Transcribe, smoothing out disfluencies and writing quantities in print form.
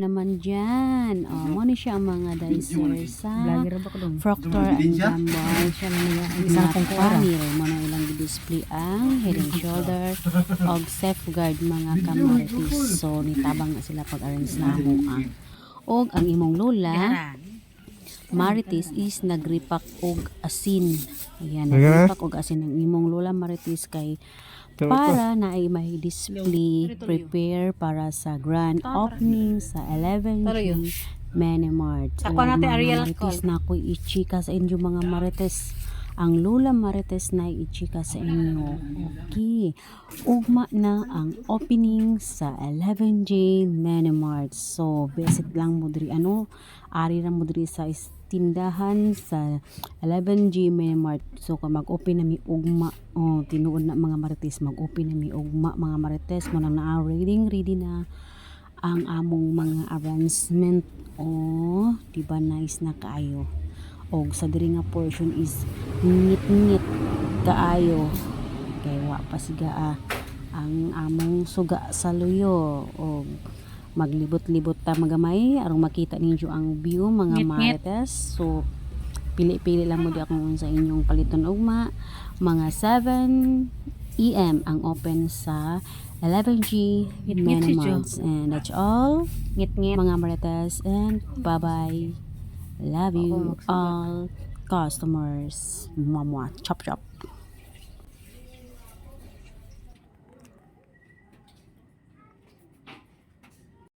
naman dyan. Muna siya ang mga dicer sa Procter and Gamble. Siya na niya ang isang panel. Muna ilang display ang head and shoulder og safeguard mga kamaritis. So nitabang na sila pag-arrange na mo og ang imong lola Marites is nagripak og asin. Ayan, nagripak og asin ang imong lola Marites kay para na ay may display prepare para sa grand opening sa 11G Menimart. Ako natin Ariel Marites na ko ichika sa inyo mga Marites. Ang lola Marites na ichika sa inyo. Okay. Ugma na ang opening sa 11J Menimart. So, visit lang mo diri ari ra mo diri sa tindahan sa 11G Menimart. So, kung mag-open na mi ugma, tinuod na mga Marites, mag-open na mi ugma mga Marites, mo na ready na ang among mga arrangement. Diba nice na kaayo. Og sa diri nga portion is ngit-ngit kaayo kay wa pa siga ang among suga sa luyo og maglibot-libot ta magamay aron makita ninyo ang view mga Marites. So pili-pili lang mo di ako sa inyong paliton ugma. Mga 7 AM ang open sa 11G Menimart. And that's all mga Marites, and bye-bye. Love you all customers. Mwah, mwah. Chop chop.